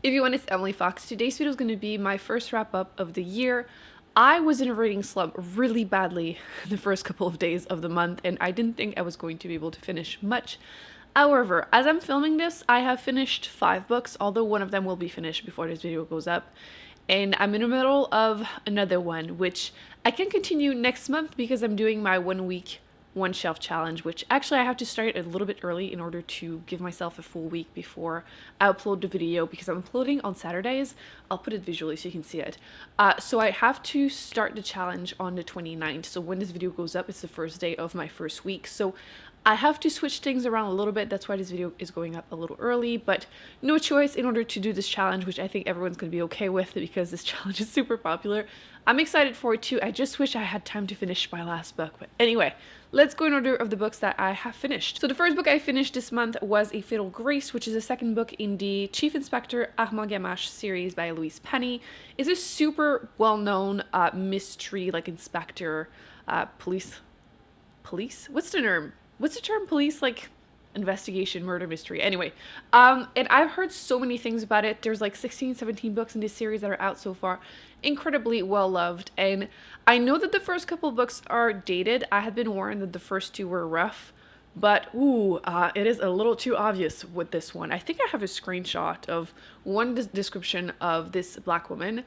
everyone, it's Emily Fox. Today's video is going to be my first wrap up of the year. I was in a reading slump really badly the first couple of days of the month, and I didn't think I was going to be able to finish much. However, as I'm filming this, I have finished 5 books, although one of them will be finished before this video goes up. And I'm in the middle of another one, which I can continue next month because I'm doing my 1 week, 1 shelf challenge, which actually I have to start a little bit early in order to give myself a full week before I upload the video, because I'm uploading on Saturdays. I'll put it visually so you can see it. So I have to start the challenge on the 29th. So when this video goes up, it's the first day of my first week. So I have to switch things around a little bit. That's why this video is going up a little early, but no choice in order to do this challenge, which I think everyone's going to be okay with because this challenge is super popular. I'm excited for it too. I just wish I had time to finish my last book. But anyway, let's go in order of the books that I have finished. So the first book I finished this month was A Fiddle Grace, which is the second book in the Chief Inspector Armand Gamache series by Louise Penny. It's a super well-known mystery, like inspector, police? What's the term? What's the term? Police, like investigation, murder mystery. Anyway, and I've heard so many things about it. There's like 16, 17 books in this series that are out so far. Incredibly well loved. And I know that the first couple of books are dated. I had been warned that the first 2 were rough, but it is a little too obvious with this one. I think I have a screenshot of one description of this black woman.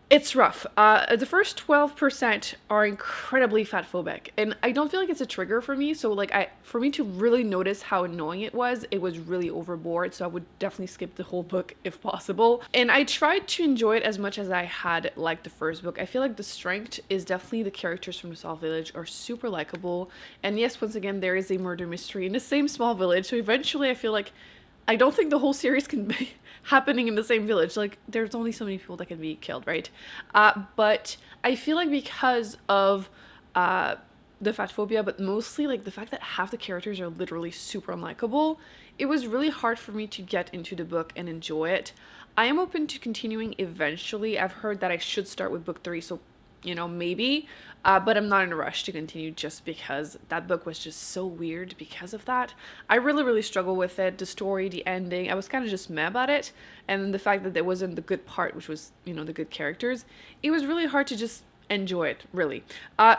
It's rough. The first 12% are incredibly fatphobic, and I don't feel like it's a trigger for me. So like for me to really notice how annoying it was really overboard. So I would definitely skip the whole book if possible. And I tried to enjoy it as much as I had liked the first book. I feel like the strength is definitely the characters from the small village are super likable. And yes, once again, there is a murder mystery in the same small village. So eventually I feel like I don't think the whole series can be happening in the same village. Like, there's only so many people that can be killed, right? But I feel like because of the fatphobia, but mostly like the fact that half the characters are literally super unlikable, it was really hard for me to get into the book and enjoy it. I am open to continuing eventually. I've heard that I should start with book 3, so you know, maybe, but I'm not in a rush to continue just because that book was just so weird because of that. I really struggle with it, the story, the ending. I was kind of just meh about it, and the fact that there wasn't the good part, which was, you know, the good characters. It was really hard to just enjoy it, really.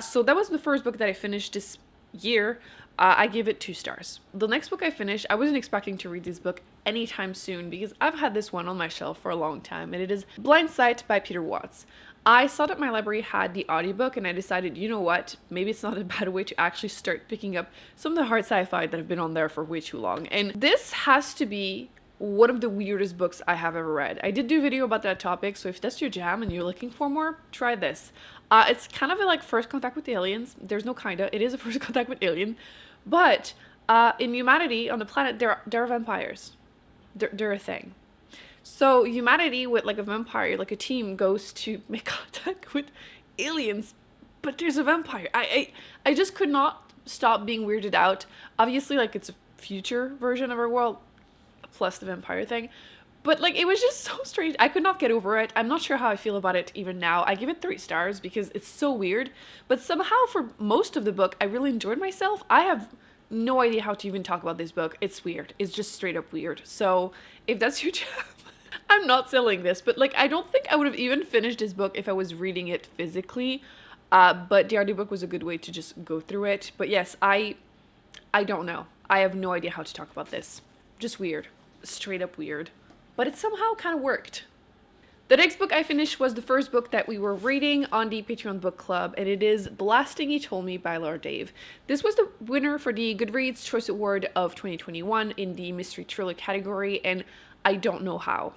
So that was the first book that I finished this year. I gave it 2 stars. The next book I finished, I wasn't expecting to read this book anytime soon because I've had this one on my shelf for a long time, and it is Blind Sight by Peter Watts. I saw that my library had the audiobook, and I decided, you know what, maybe it's not a bad way to actually start picking up some of the hard sci-fi that have been on there for way too long. And this has to be one of the weirdest books I have ever read. I did do a video about that topic, so if that's your jam and you're looking for more, try this. It's kind of a, like, first contact with aliens. There's no kinda, it is a first contact with alien. But in humanity, on the planet, there are vampires. They're a thing. So humanity with like a vampire, like a team, goes to make contact with aliens, but there's a vampire. I just could not stop being weirded out. Obviously, like, it's a future version of our world, plus the vampire thing. But like, it was just so strange. I could not get over it. I'm not sure how I feel about it even now. I give it 3 stars because it's so weird. But somehow for most of the book, I really enjoyed myself. I have no idea how to even talk about this book. It's weird. It's just straight up weird. So if that's your jam, I'm not selling this. But like, I don't think I would have even finished this book if I was reading it physically. But the audiobook was a good way to just go through it. But yes, I don't know. I have no idea how to talk about this. Just weird. Straight up weird. But it somehow kind of worked. The next book I finished was the first book that we were reading on the Patreon book club, and it is The Last Thing He Told Me by Laura Dave. This was the winner for the Goodreads Choice Award of 2021 in the Mystery Thriller category, and I don't know how.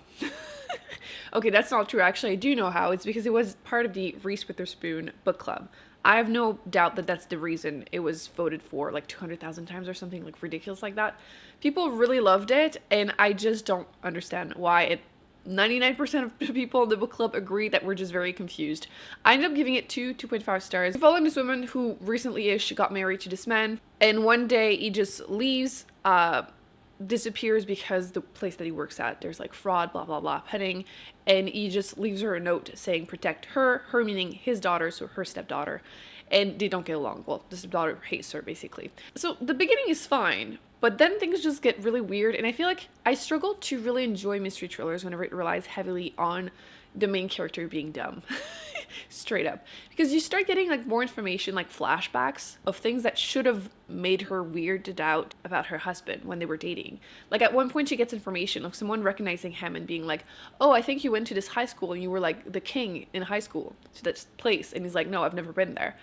Okay, that's not true. Actually, I do know how. It's because it was part of the Reese Witherspoon book club. I have no doubt that that's the reason it was voted for like 200,000 times or something like ridiculous like that. People really loved it, and I just don't understand why it. 99% of people in the book club agree that we're just very confused. I ended up giving it 2.5 stars. Following this woman who recently-ish got married to this man, and one day he just leaves, disappears because the place that he works at, there's like fraud, blah, blah, blah, happening, and he just leaves her a note saying protect her meaning his daughter, so her stepdaughter, and they don't get along. Well, the stepdaughter hates her, basically. So the beginning is fine, But then things just get really weird, and I feel like I struggle to really enjoy mystery thrillers whenever it relies heavily on the main character being dumb. Straight up. Because you start getting like more information, like flashbacks of things that should have made her weirded out about her husband when they were dating. Like at one point she gets information of someone recognizing him and being like, oh, I think you went to this high school and you were like the king in high school to this place. And he's like, no, I've never been there.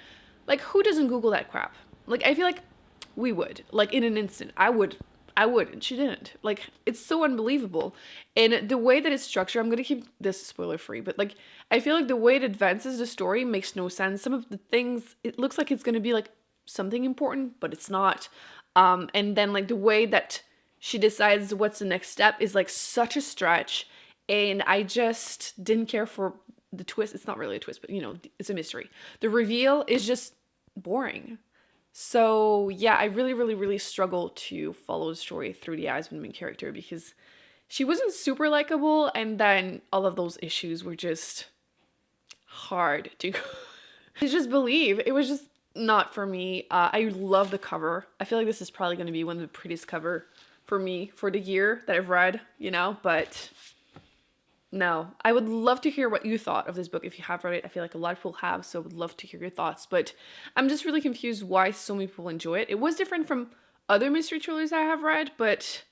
Like, who doesn't Google that crap? Like, I feel like we would. Like, in an instant. I would, and she didn't. Like, it's so unbelievable. And the way that it's structured, I'm gonna keep this spoiler free, but like, I feel like the way it advances the story makes no sense. Some of the things, it looks like it's gonna be like something important, but it's not. And then like the way that she decides what's the next step is like such a stretch. And I just didn't care for the twist. It's not really a twist, but you know, it's a mystery. The reveal is just boring. So yeah, I really struggle to follow the story through the eyes of the main character because she wasn't super likable, and then all of those issues were just hard to to just believe. It was just not for me. I love the cover. I feel like this is probably going to be one of the prettiest cover for me for the year that I've read, you know, but no, I would love to hear what you thought of this book if you have read it. I feel like a lot of people have, so I would love to hear your thoughts. But I'm just really confused why so many people enjoy it. It was different from other mystery thrillers I have read, but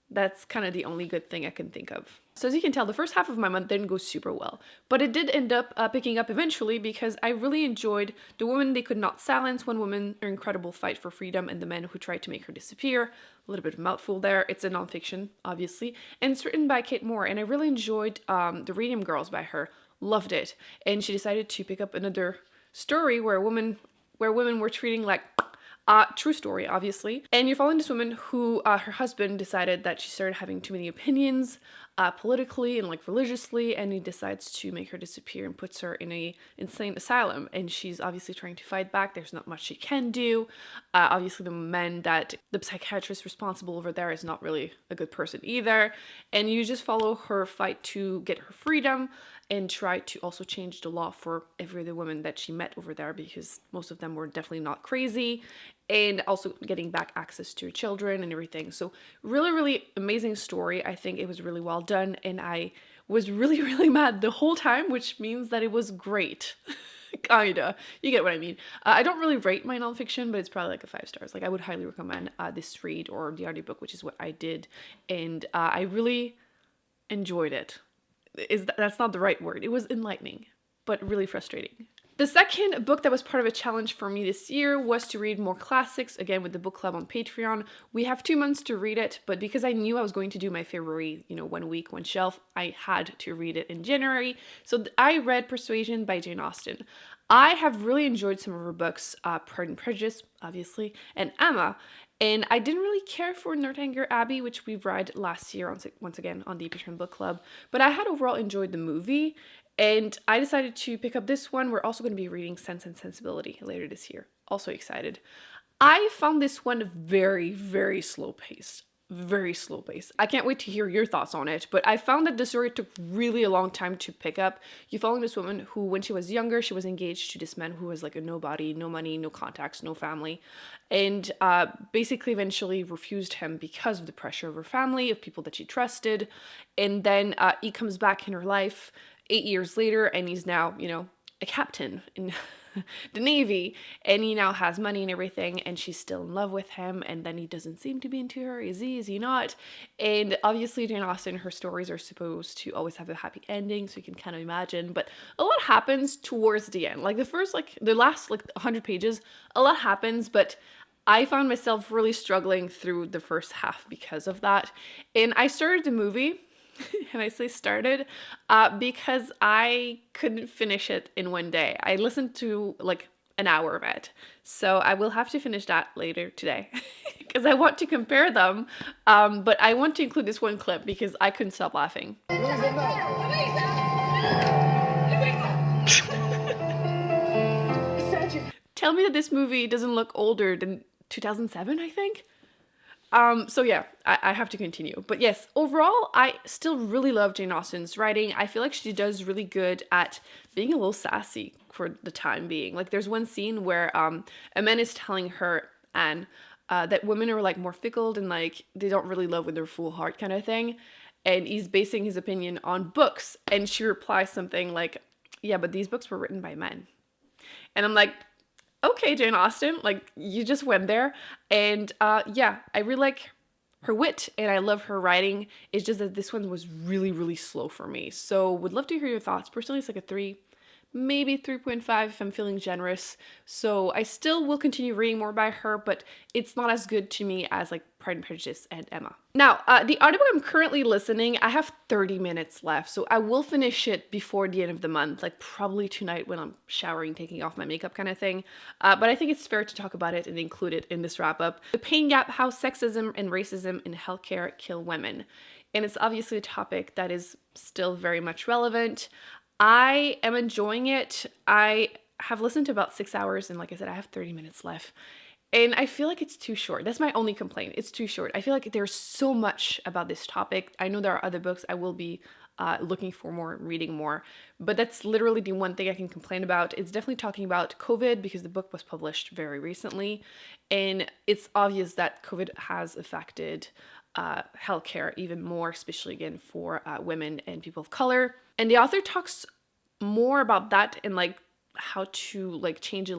that's kind of the only good thing I can think of. So as you can tell, the first half of my month didn't go super well, but it did end up picking up eventually because I really enjoyed The Woman They Could Not Silence, One Woman, Her Incredible Fight for Freedom, and The Men Who Tried to Make Her Disappear. A little bit of a mouthful there. It's a nonfiction, obviously, and it's written by Kate Moore, and I really enjoyed The Radium Girls by her. Loved it. And she decided to pick up another story where women were treating like true story, obviously. And you're following this woman who, her husband decided that she started having too many opinions, politically and like religiously, and he decides to make her disappear and puts her in a insane asylum. And she's obviously trying to fight back. There's not much she can do. Obviously the man that the psychiatrist responsible over there is not really a good person either. And you just follow her fight to get her freedom and try to also change the law for every other woman that she met over there, because most of them were definitely not crazy, and also getting back access to her children and everything. So really amazing story. I think it was really well done, and I was really mad the whole time, which means that it was great. Kinda. You get what I mean. I don't really rate my nonfiction, but it's probably like a 5 stars. Like, I would highly recommend this read or the audiobook, which is what I did, and I really enjoyed it. That's not the right word. It was enlightening, but really frustrating. The second book that was part of a challenge for me this year was to read more classics, again with the book club on Patreon. We have 2 months to read it, but because I knew I was going to do my February, 1 week, 1 shelf, I had to read it in January. So I read Persuasion by Jane Austen. I have really enjoyed some of her books, Pride and Prejudice, obviously, and Emma. And I didn't really care for Northanger Abbey, which we read last year once again on the Patreon book club. But I had overall enjoyed the movie, and I decided to pick up this one. We're also going to be reading Sense and Sensibility later this year. Also excited. I found this one very slow paced. Very slow paced. I can't wait to hear your thoughts on it, but I found that the story took really a long time to pick up. You follow this woman who, when she was younger, she was engaged to this man who was like a nobody, no money, no contacts, no family, and basically eventually refused him because of the pressure of her family, of people that she trusted. And then he comes back in her life 8 years later, and he's now, a captain in the Navy, and he now has money and everything, and she's still in love with him, and then he doesn't seem to be into her. Is he not? And obviously Jane Austen, her stories are supposed to always have a happy ending, so you can kind of imagine, but a lot happens towards the end. Like the last 100 pages, a lot happens, but I found myself really struggling through the first half because of that. And I started the movie, and I say started because I couldn't finish it in one day. I listened to like an hour of it. So I will have to finish that later today because I want to compare them. But I want to include this one clip because I couldn't stop laughing. Tell me that this movie doesn't look older than 2007, I think. So yeah, I have to continue. But yes, overall, I still really love Jane Austen's writing. I feel like she does really good at being a little sassy for the time being. Like there's one scene where a man is telling her, Anne, that women are like more fickle and like they don't really love with their full heart kind of thing. And he's basing his opinion on books. And she replies something like, yeah, but these books were written by men. And I'm like, okay, Jane Austen, like you just went there. And yeah, I really like her wit and I love her writing. It's just that this one was really, really slow for me. So would love to hear your thoughts. Personally, it's like a 3, maybe 3.5 if I'm feeling generous. So I still will continue reading more by her, but it's not as good to me as like Pride and Prejudice and Emma. Now, the audiobook I'm currently listening, I have 30 minutes left, so I will finish it before the end of the month, like probably tonight when I'm showering, taking off my makeup kind of thing. But I think it's fair to talk about it and include it in this wrap up. The Pain Gap, How Sexism and Racism in Healthcare Kill Women. And it's obviously a topic that is still very much relevant. I am enjoying it. I have listened to about 6 hours and like I said, I have 30 minutes left. And I feel like it's too short. That's my only complaint. It's too short. I feel like there's so much about this topic. I know there are other books I will be looking for more, reading more, but that's literally the one thing I can complain about. It's definitely talking about COVID because the book was published very recently. And it's obvious that COVID has affected healthcare even more, especially again for women and people of color. And the author talks more about that and like how to like change the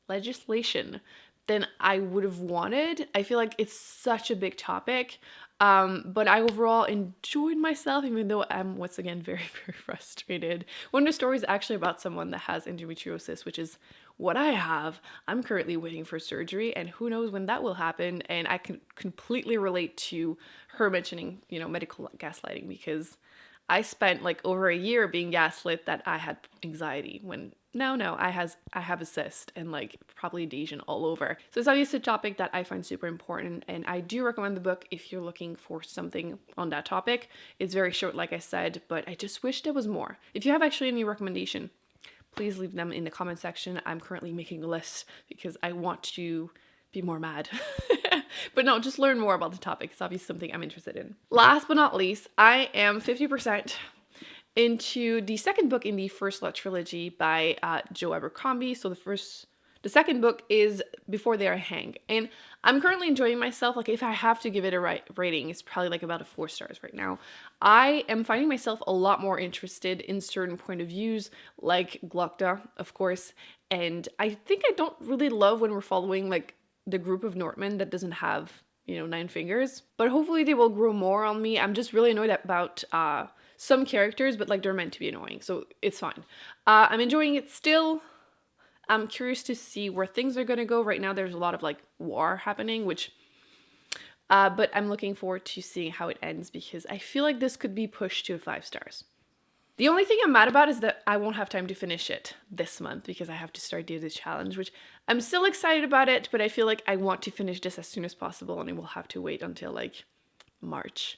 legislation than I would have wanted. I feel like it's such a big topic, but I overall enjoyed myself, even though I'm once again very, very frustrated. One of the stories is actually about someone that has endometriosis, which is what I have. I'm currently waiting for surgery, and who knows when that will happen. And I can completely relate to her mentioning, you know, medical gaslighting, because I spent like over a year being gaslit that I had anxiety when no, I have a cyst and like probably adhesion all over. So it's obviously a topic that I find super important, and I do recommend the book if you're looking for something on that topic. It's very short, like I said, but I just wish there was more. If you have actually any recommendation, please leave them in the comment section. I'm currently making a list because I want to be more mad. But no, just learn more about the topic. It's obviously something I'm interested in. Last but not least, I am 50% into the second book in the First Lot trilogy by Joe Abercrombie. So the second book is Before They Are Hanged. And I'm currently enjoying myself. Like if I have to give it a rating, it's probably like about a 4 stars right now. I am finding myself a lot more interested in certain point of views, like Glokta, of course. And I think I don't really love when we're following like the group of Northmen that doesn't have, you know, 9 fingers. But hopefully they will grow more on me. I'm just really annoyed about some characters, but like they're meant to be annoying, so it's fine. I'm enjoying it still. I'm curious to see where things are gonna go. Right now there's a lot of like war happening, which but I'm looking forward to seeing how it ends because I feel like this could be pushed to 5 stars. The only thing I'm mad about is that I won't have time to finish it this month because I have to start doing this challenge, which I'm still excited about it, but I feel like I want to finish this as soon as possible and I will have to wait until like March.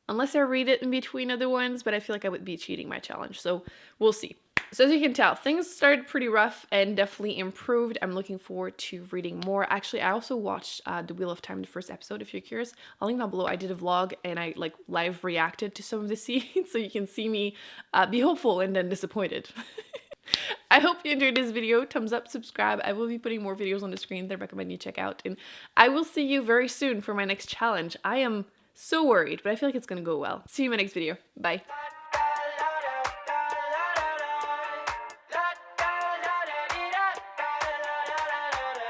Unless I read it in between other ones, but I feel like I would be cheating my challenge, so we'll see. So as you can tell, things started pretty rough and definitely improved. I'm looking forward to reading more. Actually, I also watched The Wheel of Time, the first episode, if you're curious. I'll link down below. I did a vlog and I like live reacted to some of the scenes, so you can see me be hopeful and then disappointed. I hope you enjoyed this video. Thumbs up, subscribe. I will be putting more videos on the screen that I recommend you check out, and I will see you very soon for my next challenge. I am so worried, but I feel like it's gonna go well. See you in my next video. Bye.